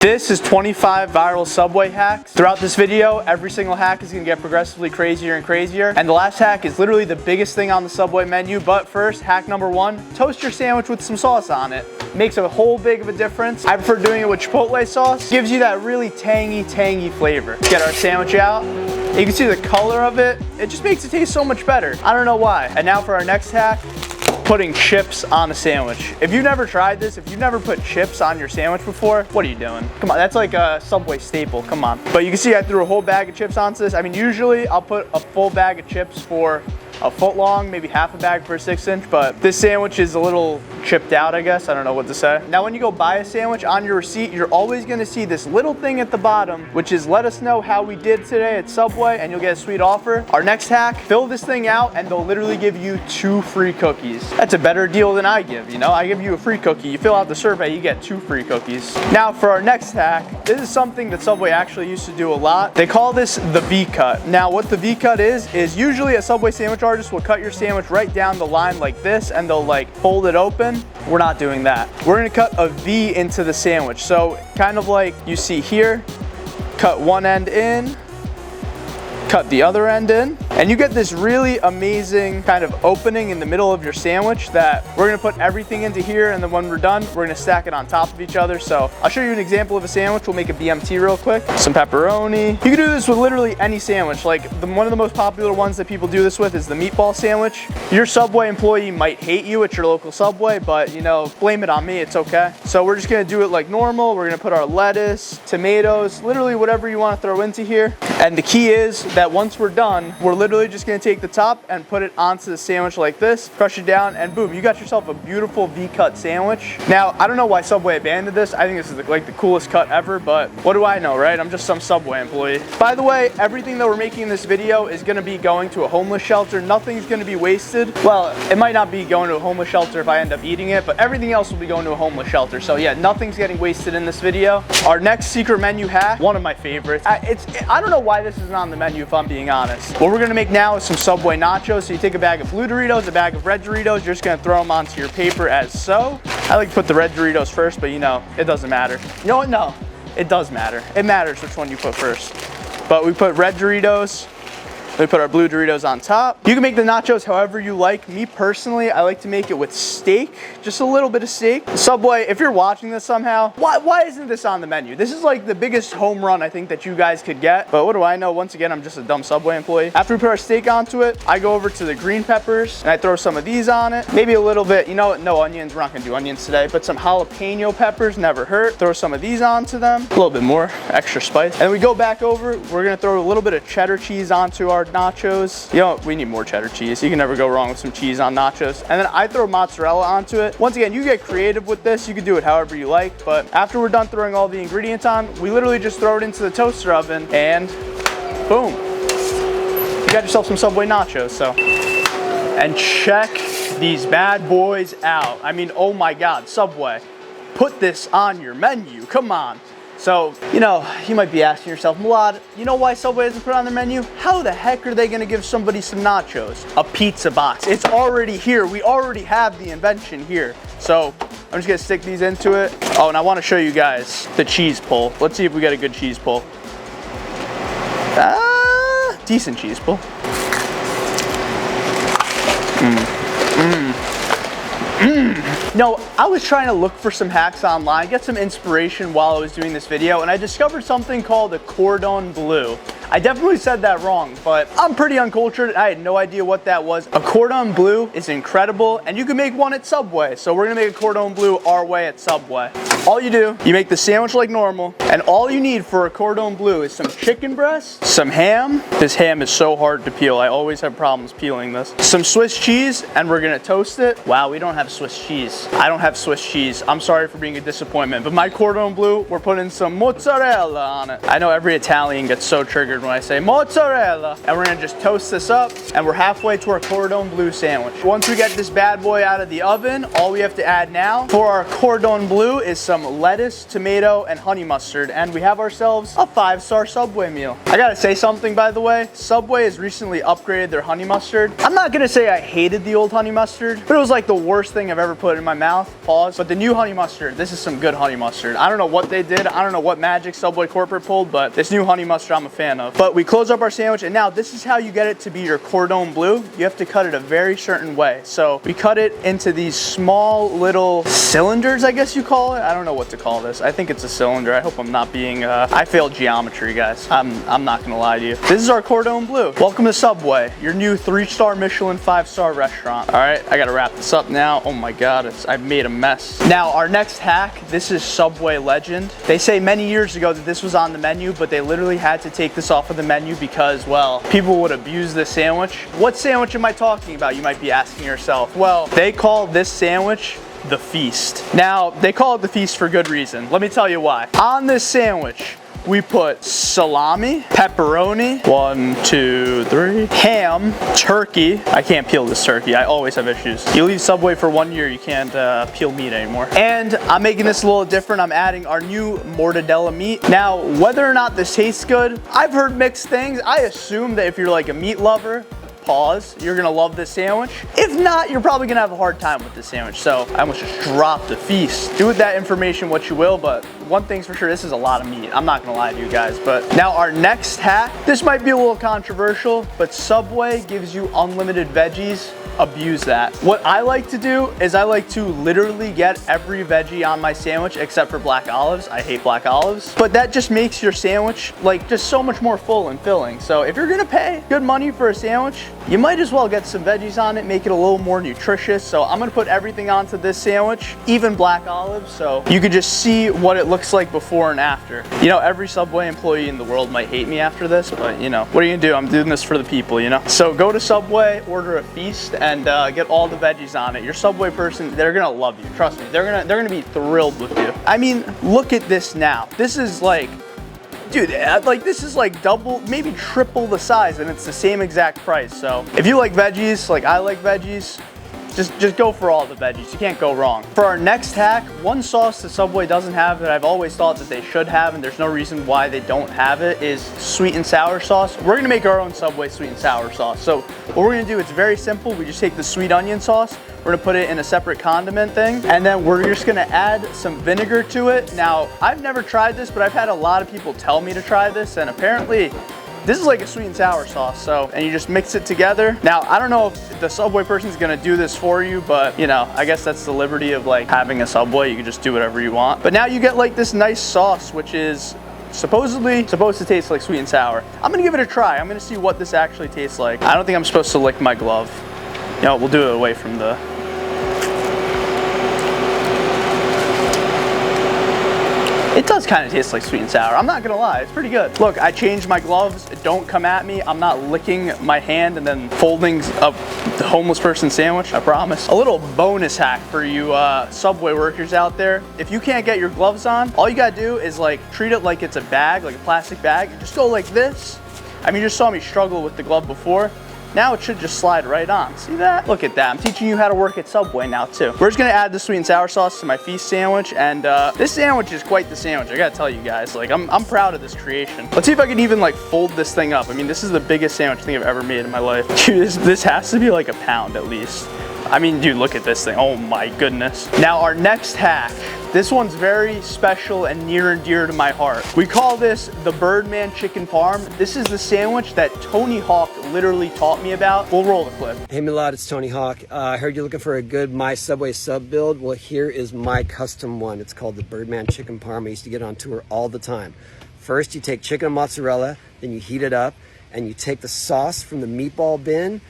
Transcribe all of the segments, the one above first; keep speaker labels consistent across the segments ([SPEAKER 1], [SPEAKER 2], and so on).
[SPEAKER 1] This is 25 viral Subway hacks. Throughout this video, every single hack is gonna get progressively crazier and crazier. And the last hack is literally the biggest thing on the Subway menu. But first, hack number one, toast your sandwich with some sauce on it. Makes a whole big of a difference. I prefer doing it with Chipotle sauce. Gives you that really tangy flavor. Get our sandwich out. You can see the color of it. It just makes it taste so much better. I don't know why. And now for our next hack, putting chips on a sandwich. If you've never tried this, if you've never put chips on your sandwich before, what are you doing? Come on, that's like a Subway staple, come on. But you can see I threw a whole bag of chips onto this. I mean, usually I'll put a full bag of chips for a foot long, maybe half a bag for a 6-inch, but this sandwich is a little chipped out, I guess. I don't know what to say. Now, when you go buy a sandwich on your receipt, you're always gonna see this little thing at the bottom, which is let us know how we did today at Subway, and you'll get a sweet offer. Our next hack, fill this thing out, and they'll literally give you 2 free cookies. That's a better deal than I give, you know? I give you a free cookie, you fill out the survey, you get 2 free cookies. Now, for our next hack, this is something that Subway actually used to do a lot. They call this the VCut. Now, what the VCut is usually a Subway sandwich artist will cut your sandwich right down the line like this, and they'll like fold it open. We're not doing that. We're gonna cut a V into the sandwich. So kind of like you see here, cut one end in, cut the other end in, and you get this really amazing kind of opening in the middle of your sandwich that we're gonna put everything into here, and then when we're done, we're gonna stack it on top of each other. So I'll show you an example of a sandwich. We'll make a BMT real quick. Some pepperoni. You can do this with literally any sandwich. Like one of the most popular ones that people do this with is the meatball sandwich. Your Subway employee might hate you at your local Subway, but you know, blame it on me, it's okay. So we're just gonna do it like normal. We're gonna put our lettuce, tomatoes, literally whatever you wanna throw into here. And the key is that once we're done, we're literally just gonna take the top and put it onto the sandwich like this, crush it down, and boom, you got yourself a beautiful V-cut sandwich. Now, I don't know why Subway abandoned this. I think this is like the coolest cut ever, but what do I know, right? I'm just some Subway employee. By the way, everything that we're making in this video is gonna be going to a homeless shelter. Nothing's gonna be wasted. Well, it might not be going to a homeless shelter if I end up eating it, but everything else will be going to a homeless shelter. So yeah, nothing's getting wasted in this video. Our next secret menu hack, one of my favorites. I don't know why this isn't on the menu if I'm being honest. What we're gonna make now is some Subway nachos. So you take a bag of blue Doritos, a bag of red Doritos, you're just gonna throw them onto your paper as so. I like to put the red Doritos first, but you know, it doesn't matter. You know what? No, it does matter. It matters which one you put first. But we put red Doritos. We put our blue Doritos on top. You can make the nachos however you like. Me personally, I like to make it with steak, just a little bit of steak. Subway, if you're watching this somehow, why isn't this on the menu? This is like the biggest home run I think that you guys could get. But what do I know? Once again, I'm just a dumb Subway employee. After we put our steak onto it, I go over to the green peppers and I throw some of these on it. Maybe a little bit, you know what? No onions, we're not gonna do onions today, but some jalapeno peppers never hurt. Throw some of these onto them, a little bit more, extra spice. And then we go back over, we're gonna throw a little bit of cheddar cheese onto our nachos. You know, we need more cheddar cheese. You can never go wrong with some cheese on nachos. And then I throw mozzarella onto it. Once again, you get creative with this. You can do it however you like. But after we're done throwing all the ingredients on, we literally just throw it into the toaster oven and boom. You got yourself some Subway nachos, so. And check these bad boys out. I mean, oh my God, Subway, put this on your menu, come on. So, you know, you might be asking yourself, Milad, you know why Subway hasn't put it on their menu? How the heck are they gonna give somebody some nachos? A pizza box, it's already here. We already have the invention here. So, I'm just gonna stick these into it. Oh, and I wanna show you guys the cheese pull. Let's see if we get a good cheese pull. Decent cheese pull. No, I was trying to look for some hacks online, get some inspiration while I was doing this video, and I discovered something called a Cordone Blue. I definitely said that wrong, but I'm pretty uncultured. I had no idea what that was. A Cordone Blue is incredible, and you can make one at Subway. So we're gonna make a Cordone Blue our way at Subway. All you do, you make the sandwich like normal, and all you need for a Cordone Blue is some chicken breast, some ham. This ham is so hard to peel. I always have problems peeling this. Some Swiss cheese, and we're gonna toast it. Wow, we don't have Swiss cheese. I don't have Swiss cheese. I'm sorry for being a disappointment, but my Cordone Blue, we're putting some mozzarella on it. I know every Italian gets so triggered when I say mozzarella. And we're gonna just toast this up, and we're halfway to our Cordone Blue sandwich. Once we get this bad boy out of the oven, all we have to add now for our Cordone Blue is some lettuce, tomato, and honey mustard, and we have ourselves a 5-star Subway meal. I gotta say something, by the way. Subway has recently upgraded their honey mustard. I'm not gonna say I hated the old honey mustard, but it was like the worst thing I've ever put in my mouth. Pause. But the new honey mustard, this is some good honey mustard. I don't know what they did. I don't know what magic Subway corporate pulled, but this new honey mustard I'm a fan of. But we close up our sandwich, and now this is how you get it to be your Cordone Blue. You have to cut it a very certain way. So we cut it into these small little cylinders, I guess you call it. I don't know what to call this. I think it's a cylinder. I hope I'm not being, I failed geometry, guys. I'm not gonna lie to you. This is our Cordone Blue. Welcome to Subway, your new 3-star Michelin 5-star restaurant. All right, I gotta wrap this up now. Oh my God, I've made a mess. Now, our next hack, this is Subway legend. They say many years ago that this was on the menu, but they literally had to take this off of the menu because, well, people would abuse this sandwich. What sandwich am I talking about, you might be asking yourself? Well, they call this sandwich the Feast. Now, they call it the Feast for good reason. Let me tell you why. On this sandwich, we put salami, pepperoni, 1, 2, 3, ham, turkey. I can't peel this turkey. I always have issues. You leave Subway for 1 year, you can't peel meat anymore. And I'm making this a little different. I'm adding our new mortadella meat. Now, whether or not this tastes good, I've heard mixed things. I assume that if you're like a meat lover, pause, you're gonna love this sandwich. If not, you're probably gonna have a hard time with this sandwich. So I almost just dropped the Feast. Do with that information what you will, but one thing's for sure, this is a lot of meat. I'm not gonna lie to you guys. But now our next hack, this might be a little controversial, but Subway gives you unlimited veggies. Abuse that. What I like to do is I like to literally get every veggie on my sandwich except for black olives. I hate black olives, but that just makes your sandwich like just so much more full and filling. So if you're gonna pay good money for a sandwich, you might as well get some veggies on it, make it a little more nutritious. So I'm gonna put everything onto this sandwich, even black olives, so you could just see what it looks like before and after. You know, every Subway employee in the world might hate me after this, but you know, what are you gonna do? I'm doing this for the people, you know? So go to Subway, order a Feast, and get all the veggies on it. Your Subway person, they're gonna love you. Trust me, they're gonna be thrilled with you. I mean, look at this now. This is like, dude, like this is like double, maybe triple the size, and it's the same exact price. So if you like veggies, like I like veggies, just go for all the veggies. You can't go wrong. For our next hack, one sauce that Subway doesn't have that I've always thought that they should have, and there's no reason why they don't have it, is sweet and sour sauce. We're gonna make our own Subway sweet and sour sauce. So what we're gonna do, it's very simple. We just take the sweet onion sauce, we're gonna put it in a separate condiment thing, and then we're just gonna add some vinegar to it. Now, I've never tried this, but I've had a lot of people tell me to try this, and apparently this is like a sweet and sour sauce, so, and you just mix it together. Now, I don't know if the Subway person's gonna do this for you, but you know, I guess that's the liberty of like having a Subway. You can just do whatever you want. But now you get like this nice sauce, which is supposedly supposed to taste like sweet and sour. I'm gonna give it a try. I'm gonna see what this actually tastes like. I don't think I'm supposed to lick my glove. You know, we'll do it away from the... It does kind of taste like sweet and sour. I'm not gonna lie, it's pretty good. Look, I changed my gloves. Don't come at me. I'm not licking my hand and then folding up the homeless person sandwich, I promise. A little bonus hack for you Subway workers out there. If you can't get your gloves on, all you gotta do is like treat it like it's a bag, like a plastic bag. Just go like this. I mean, you just saw me struggle with the glove before. Now it should just slide right on. See that? Look at that. I'm teaching you how to work at Subway now too. We're just gonna add the sweet and sour sauce to my Feast sandwich, and this sandwich is quite the sandwich. I gotta tell you guys, like I'm proud of this creation. Let's see if I can even like fold this thing up. I mean, this is the biggest sandwich I think I've ever made in my life. Dude, this has to be like a pound at least. I mean, dude, look at this thing. Oh my goodness. Now our next hack. This one's very special and near and dear to my heart. We call this the Birdman Chicken Parm. This is the sandwich that Tony Hawk literally taught me about. We'll roll the clip.
[SPEAKER 2] Hey Milad, it's Tony Hawk. I heard you're looking for a good My Subway sub build. Well, here is my custom one. It's called the Birdman Chicken Parm. I used to get on tour all the time. First, you take chicken and mozzarella, then you heat it up, and you take the sauce from the meatball bin,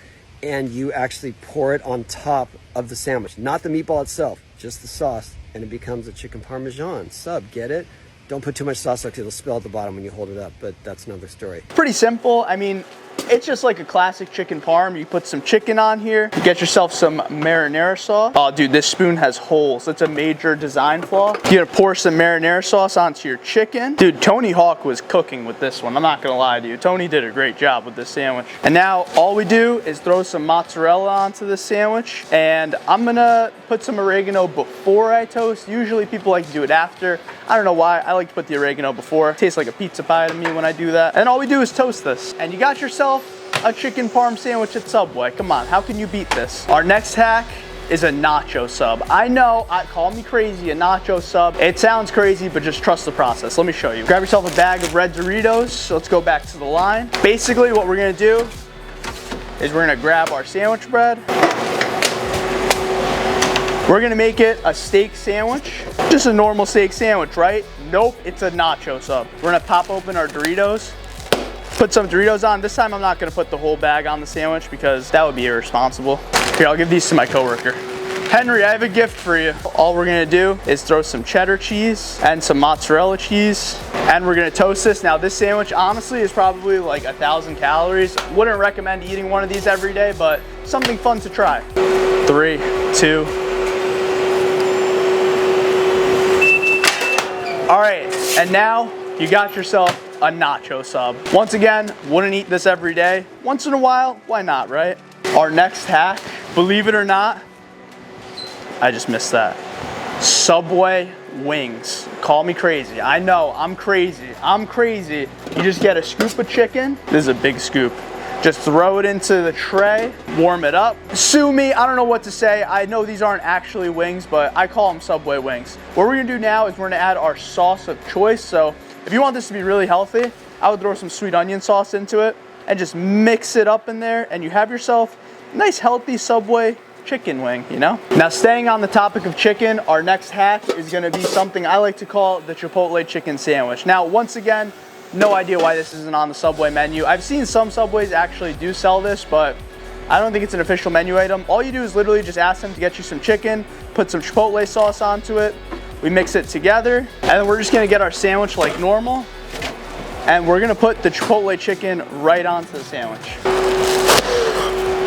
[SPEAKER 2] and you actually pour it on top of the sandwich. Not the meatball itself, just the sauce. And it becomes a chicken parmesan sub. Get it? Don't put too much sauce because it'll spill at the bottom when you hold it up, but that's another story.
[SPEAKER 1] Pretty simple. I mean, it's just like a classic chicken parm. You put some chicken on here, you get yourself some marinara sauce. Oh dude, this spoon has holes. It's a major design flaw. You're gonna pour some marinara sauce onto your chicken. Dude, Tony Hawk was cooking with this one. I'm not gonna lie to you. Tony did a great job with this sandwich. And now all we do is throw some mozzarella onto this sandwich. And I'm gonna put some oregano before I toast. Usually people like to do it after. I don't know why. I like to put the oregano before. It tastes like a pizza pie to me when I do that. And all we do is toast this. And you got yourself a chicken parm sandwich at Subway. Come on, how can you beat this? Our next hack is a Nacho Sub. I know, call me crazy, a Nacho Sub. It sounds crazy, but just trust the process. Let me show you. Grab yourself a bag of red Doritos. Let's go back to the line. Basically, what we're gonna do is we're gonna grab our sandwich bread. We're gonna make it a steak sandwich. Just a normal steak sandwich, right? Nope, it's a Nacho Sub. We're gonna pop open our Doritos. Put some Doritos on. This time I'm not gonna put the whole bag on the sandwich because that would be irresponsible. Here, I'll give these to my coworker. Henry, I have a gift for you. All we're gonna do is throw some cheddar cheese and some mozzarella cheese, and we're gonna toast this. Now this sandwich honestly is probably like 1,000 calories. Wouldn't recommend eating one of these every day, but something fun to try. 3, 2. All right, and now you got yourself a Nacho Sub. Once again, wouldn't eat this every day. Once in a while, why not, right? Our next hack, believe it or not, I just missed that. Subway wings. Call me crazy. I know, I'm crazy. I'm crazy. You just get a scoop of chicken. This is a big scoop. Just throw it into the tray, warm it up. Sue me, I don't know what to say. I know these aren't actually wings, but I call them Subway wings. What we're gonna do now is we're gonna add our sauce of choice. So if you want this to be really healthy, I would throw some sweet onion sauce into it and just mix it up in there, and you have yourself a nice healthy Subway chicken wing, you know? Now staying on the topic of chicken, our next hack is gonna be something I like to call the Chipotle chicken sandwich. Now, once again, no idea why this isn't on the Subway menu. I've seen some Subways actually do sell this, but I don't think it's an official menu item. All you do is literally just ask them to get you some chicken, put some Chipotle sauce onto it, we mix it together, and then we're just gonna get our sandwich like normal, and we're gonna put the Chipotle chicken right onto the sandwich.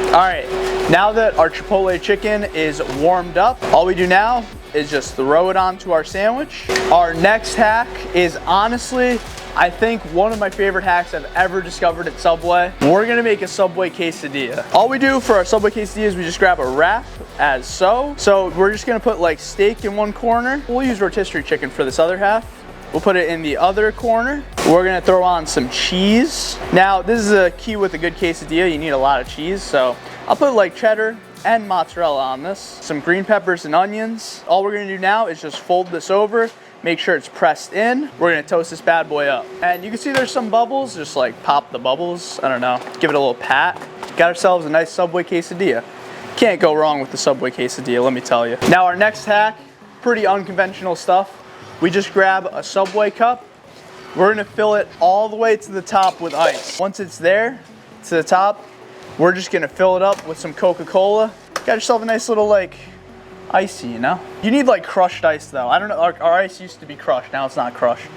[SPEAKER 1] All right, now that our Chipotle chicken is warmed up, all we do now is just throw it onto our sandwich. Our next hack is honestly, I think one of my favorite hacks I've ever discovered at Subway. We're gonna make a Subway quesadilla. All we do for our Subway quesadilla is we just grab a wrap as so. So we're just gonna put like steak in one corner. We'll use rotisserie chicken for this other half. We'll put it in the other corner. We're gonna throw on some cheese. Now, this is a key with a good quesadilla. You need a lot of cheese, so I'll put like cheddar and mozzarella on this. Some green peppers and onions. All we're gonna do now is just fold this over, make sure it's pressed in. We're gonna toast this bad boy up. And you can see there's some bubbles, just like pop the bubbles. I don't know, give it a little pat. Got ourselves a nice Subway quesadilla. Can't go wrong with the Subway quesadilla, let me tell you. Now our next hack, pretty unconventional stuff. We just grab a Subway cup. We're gonna fill it all the way to the top with ice. Once it's there, to the top, we're just gonna fill it up with some Coca-Cola. Got yourself a nice little like icy, you know? You need like crushed ice though. I don't know, our ice used to be crushed, now it's not crushed.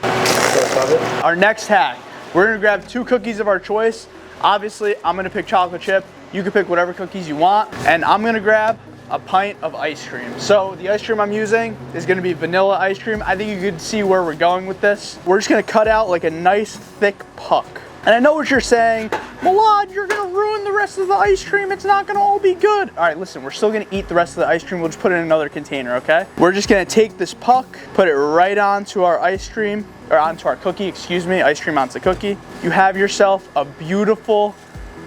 [SPEAKER 1] Our next hack, we're gonna grab 2 cookies of our choice. Obviously, I'm gonna pick chocolate chip. You can pick whatever cookies you want. And I'm gonna grab a pint of ice cream. So the ice cream I'm using is gonna be vanilla ice cream. I think you can see where we're going with this. We're just gonna cut out like a nice thick puck. And I know what you're saying, Milad, you're gonna ruin the rest of the ice cream. It's not gonna all be good. All right, listen, we're still gonna eat the rest of the ice cream. We'll just put it in another container, okay? We're just gonna take this puck, put it right onto our ice cream, or onto our cookie, excuse me, ice cream onto cookie. You have yourself a beautiful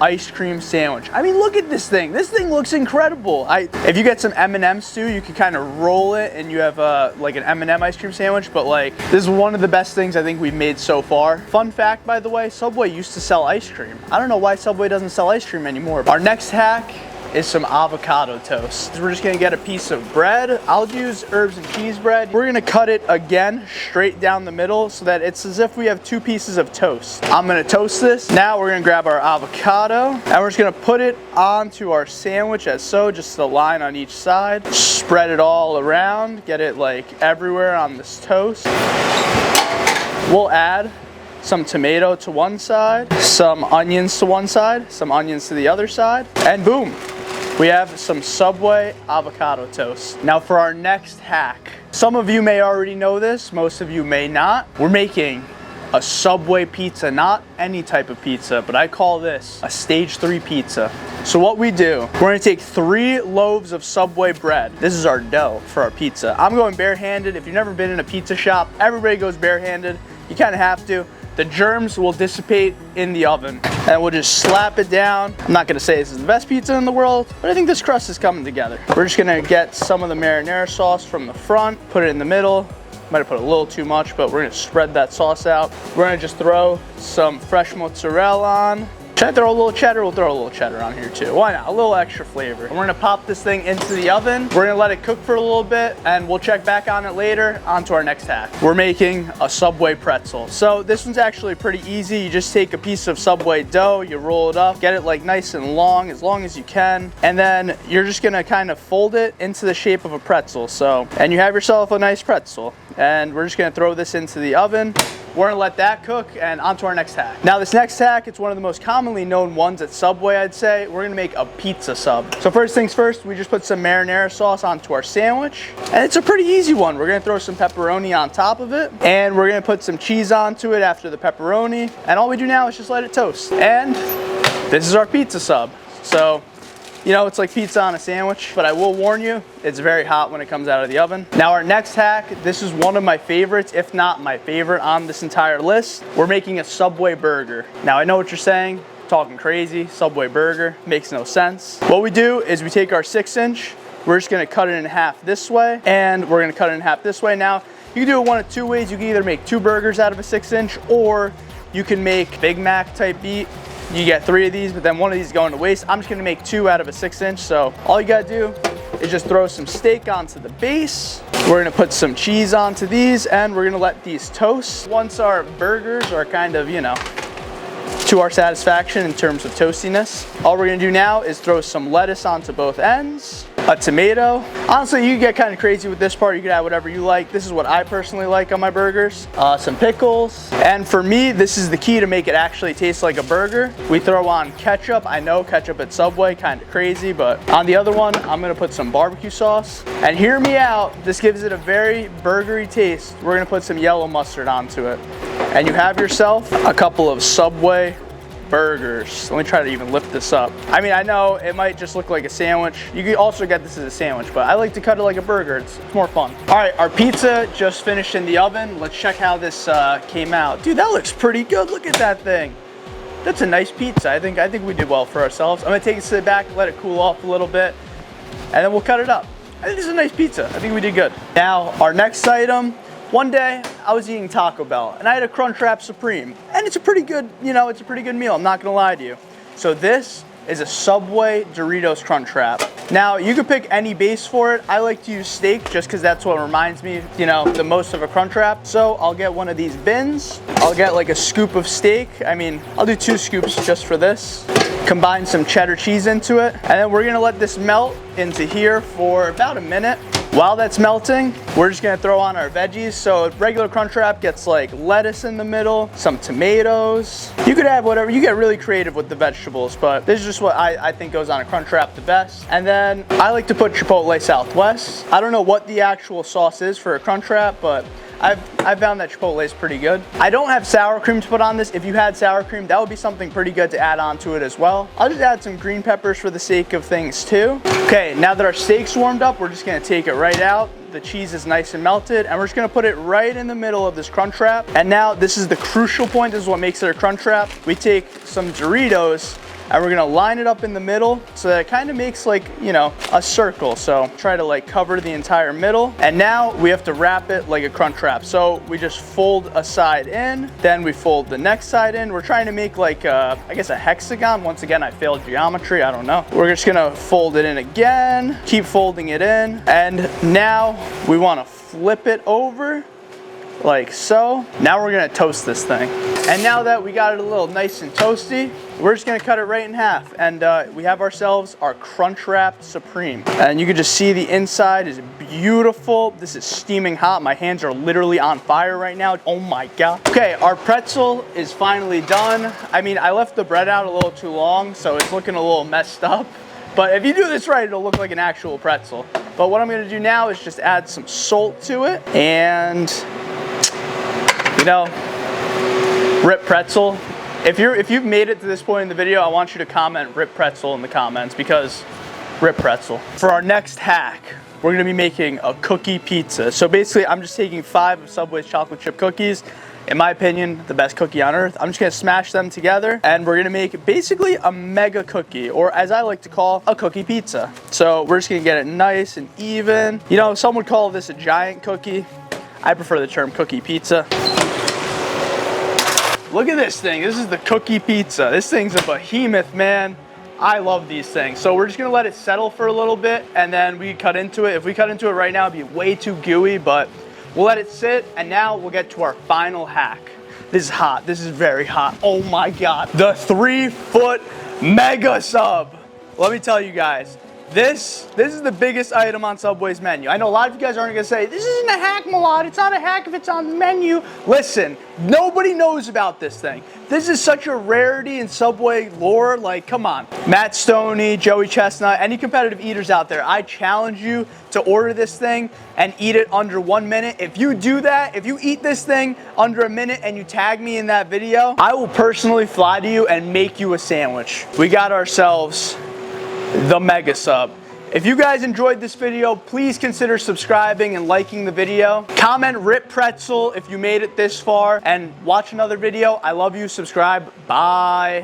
[SPEAKER 1] ice cream sandwich. I mean, look at this thing. This thing looks incredible. If you get some M&Ms too, you can kind of roll it and you have like an M&M ice cream sandwich, but like this is one of the best things I think we've made so far. Fun fact, by the way, Subway used to sell ice cream. I don't know why Subway doesn't sell ice cream anymore. Our next hack is some avocado toast. We're just gonna get a piece of bread. I'll use herbs and cheese bread. We're gonna cut it again straight down the middle so that it's as if we have 2 pieces of toast. I'm gonna toast this. Now we're gonna grab our avocado and we're just gonna put it onto our sandwich as so, just a line on each side. Spread it all around, get it like everywhere on this toast. we'll add some tomato to one side, some onions to one side, some onions to the other side, and boom, we have some Subway avocado toast. Now for our next hack, some of you may already know this, most of you may not. We're making a Subway pizza, not any type of pizza, but I call this a stage 3 pizza. So what we do, we're gonna take 3 loaves of Subway bread. This is our dough for our pizza. I'm going barehanded. If you've never been in a pizza shop, everybody goes barehanded. You kind of have to. The germs will dissipate in the oven, and we'll just slap it down. I'm not gonna say this is the best pizza in the world, but I think this crust is coming together. We're just gonna get some of the marinara sauce from the front, put it in the middle. Might have put a little too much, but we're gonna spread that sauce out. We're gonna just throw some fresh mozzarella on. Should I throw a little cheddar? We'll throw a little cheddar on here too. Why not? A little extra flavor. And we're gonna pop this thing into the oven. We're gonna let it cook for a little bit, and we'll check back on it later. On to our next hack. We're making a Subway pretzel. So this one's actually pretty easy. You just take a piece of Subway dough, you roll it up, get it like nice and long as you can, and then you're just gonna kind of fold it into the shape of a pretzel. And you have yourself a nice pretzel. And we're just gonna throw this into the oven. We're gonna let that cook, and on to our next hack. Now this next hack, it's one of the most commonly known ones at Subway, I'd say. We're gonna make a pizza sub. So first things first, we just put some marinara sauce onto our sandwich, and it's a pretty easy one. We're gonna throw some pepperoni on top of it, and we're gonna put some cheese onto it after the pepperoni, and all we do now is just let it toast. And this is our pizza sub. So, you know, it's like pizza on a sandwich, but I will warn you, it's very hot when it comes out of the oven. Now our next hack, this is one of my favorites, if not my favorite on this entire list. We're making a Subway burger. Now I know what you're saying, talking crazy, Subway burger, makes no sense. What we do is we take our 6-inch, we're just gonna cut it in half this way, and we're gonna cut it in half this way. Now, you can do it one of 2 ways. You can either make 2 burgers out of a 6-inch, or you can make Big Mac type beat. You get 3 of these, but then 1 of these is going to waste. I'm just gonna make 2 out of a 6-inch. So all you gotta do is just throw some steak onto the base. We're gonna put some cheese onto these, and we're gonna let these toast. Once our burgers are kind of, you know, to our satisfaction in terms of toastiness, all we're gonna do now is throw some lettuce onto both ends, a tomato. Honestly, you can get kind of crazy with this part. You can add whatever you like. This is what I personally like on my burgers. Some pickles. And for me, this is the key to make it actually taste like a burger. We throw on ketchup. I know ketchup at Subway, kind of crazy, but on the other one, I'm gonna put some barbecue sauce. And hear me out, this gives it a very burgery taste. We're gonna put some yellow mustard onto it. And you have yourself a couple of Subway burgers. Let me try to even lift this up. I mean, I know it might just look like a sandwich. You can also get this as a sandwich, but I like to cut it like a burger. It's more fun. All right, our pizza just finished in the oven. Let's check how this came out. Dude, that looks pretty good. Look at that thing. That's a nice pizza. I think we did well for ourselves. I'm gonna take it to the back, let it cool off a little bit, and then we'll cut it up. I think this is a nice pizza. I think we did good. Now, our next item. One day, I was eating Taco Bell, and I had a Crunchwrap Supreme, and it's a pretty good, you know, it's a pretty good meal, I'm not gonna lie to you. So this is a Subway Doritos Crunchwrap. Now, you could pick any base for it. I like to use steak just because that's what reminds me, you know, the most of a Crunchwrap. So I'll get one of these bins. I'll get like a scoop of steak. I mean, I'll do 2 scoops just for this. Combine some cheddar cheese into it, and then we're gonna let this melt into here for about a minute. While that's melting, we're just gonna throw on our veggies. So a regular Crunchwrap gets like lettuce in the middle, some tomatoes. You could add whatever, you get really creative with the vegetables, but this is just what I think goes on a Crunchwrap the best. And then I like to put Chipotle Southwest. I don't know what the actual sauce is for a Crunchwrap, but I've found that Chipotle is pretty good. I don't have sour cream to put on this. If you had sour cream, that would be something pretty good to add on to it as well. I'll just add some green peppers for the sake of things too. Okay, now that our steak's warmed up, we're just gonna take it right out. The cheese is nice and melted, and we're just gonna put it right in the middle of this Crunchwrap. And now this is the crucial point. This is what makes it a Crunchwrap. We take some Doritos, and we're gonna line it up in the middle so that it kind of makes like, you know, a circle. So try to like cover the entire middle. And now we have to wrap it like a Crunchwrap. So we just fold a side in, then we fold the next side in. We're trying to make like, I guess a hexagon. Once again, I failed geometry, I don't know. We're just gonna fold it in again, keep folding it in. And now we wanna flip it over like so. Now we're gonna toast this thing. And now that we got it a little nice and toasty, we're just gonna cut it right in half. And we have ourselves our Crunch Wrap Supreme. And you can just see the inside is beautiful. This is steaming hot. My hands are literally on fire right now. Oh my God. Okay, our pretzel is finally done. I mean, I left the bread out a little too long, so it's looking a little messed up. But if you do this right, it'll look like an actual pretzel. But what I'm gonna do now is just add some salt to it and, you know, rip pretzel. If you've made it to this point in the video, I want you to comment rip pretzel in the comments, because rip pretzel. For our next hack, we're gonna be making a cookie pizza. So basically, I'm just taking 5 of Subway's chocolate chip cookies. In my opinion, the best cookie on earth. I'm just gonna smash them together, and we're gonna make basically a mega cookie, or as I like to call, a cookie pizza. So we're just gonna get it nice and even. You know, some would call this a giant cookie. I prefer the term cookie pizza. Look at this thing. This is the cookie pizza. This thing's a behemoth, man. I love these things. So we're just gonna let it settle for a little bit, and then we cut into it. If we cut into it right now, it'd be way too gooey, but we'll let it sit, and now we'll get to our final hack. This is hot. This is very hot. Oh my God. The 3-foot mega sub. Let me tell you guys, this is the biggest item on Subway's menu. I know a lot of you guys aren't gonna say, this isn't a hack, Milad. It's not a hack if it's on the menu. Listen, nobody knows about this thing. This is such a rarity in Subway lore. Like, come on. Matt Stoney, Joey Chestnut, any competitive eaters out there, I challenge you to order this thing and eat it under 1 minute. If you do that, if you eat this thing under a minute and you tag me in that video, I will personally fly to you and make you a sandwich. We got ourselves the mega sub. If you guys enjoyed this video, please consider subscribing and liking the video. Comment rip pretzel if you made it this far, and watch another video. I love you. Subscribe. Bye.